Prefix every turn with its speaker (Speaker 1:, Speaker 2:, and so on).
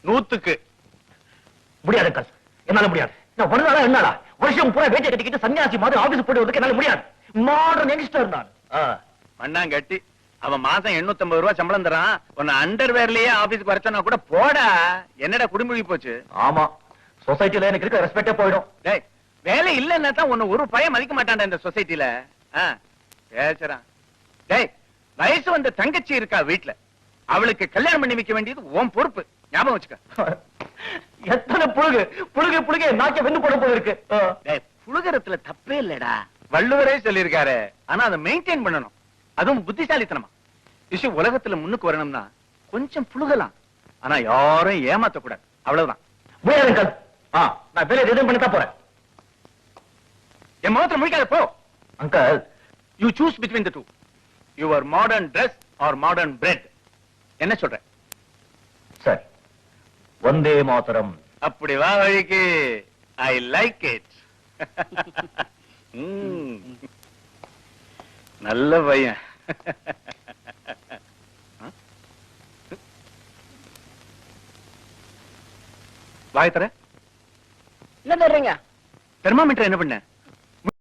Speaker 1: 100க்கு
Speaker 2: முடியாது அங்கிள், என்னால முடியாது. நான் ஒரு நாளா என்னால வருஷம் பூரா வேட்டை கட்டிக்கிட்டு சன்னியாசி மாதிரி ஆபீஸ் போயிட்டு வரதுக்கு என்னால முடியாது. மாடர்ன் யங்ஸ்டர் நான்.
Speaker 1: மண்ணாங்கட்டி அவன் மாசம் 850 ரூபாய் சம்பளம் தரான். உன்னை அண்டர்வேர்லயே ஆபீஸ்க்கு வரச்சோன்னா கூட போடா. என்னடா குடும்பி போச்சு?
Speaker 2: ஆமா, சொசைட்டில எனக்கு இருக்க ரெஸ்பெக்டே போயிடும்.
Speaker 1: டேய், வேலை இல்லன்னா தான் உன்னை ஒரு பையன் மதிக்க மாட்டான்டா இந்த சொசைட்டில. பேசுறான். டேய், வயசு வந்த தங்கச்சி இருக்கா வீட்டுல, அவளுக்கு கல்யாணம் பண்ணி வைக்க வேண்டியது உன் பொறுப்பு. ஞாபகம் வச்சுக்க.
Speaker 2: எத்தனை புழுகு புழுகு புழுகு நாக்க வெந்து போட போல இருக்கு.
Speaker 1: டேய், புழுகிறதுல தப்பே இல்லடா. வள்ளுவரே சொல்லியிருக்காரு. ஆனா அதை மெயின்டைன் பண்ணணும். அதுவும் புத்திசாலித்தனமா. விஷயம் உலகத்துல முன்னுக்கு வரணும்னா கொஞ்சம் புழுகலாம். ஆனா யாரும் ஏமாத்த கூடாது. அவ்வளவுதான்.
Speaker 2: முடியாது அங்கிள். நான் வேலையை ரிசைன் பண்ணி தான் போறேன்.
Speaker 1: என் முகத்துல முடிக்காத போ.
Speaker 2: Uncle,
Speaker 1: you choose between the two. Your modern Dress or modern bread. என்ன சொல்ற?
Speaker 2: சரி, வந்தே மாதரம்.
Speaker 1: அப்படி வா வழிக்கு. I like it. நல்ல பையன். வாய் தர.
Speaker 3: என்ன தர்றீங்க?
Speaker 1: தெர்மாமீட்டர் என்ன பண்ண?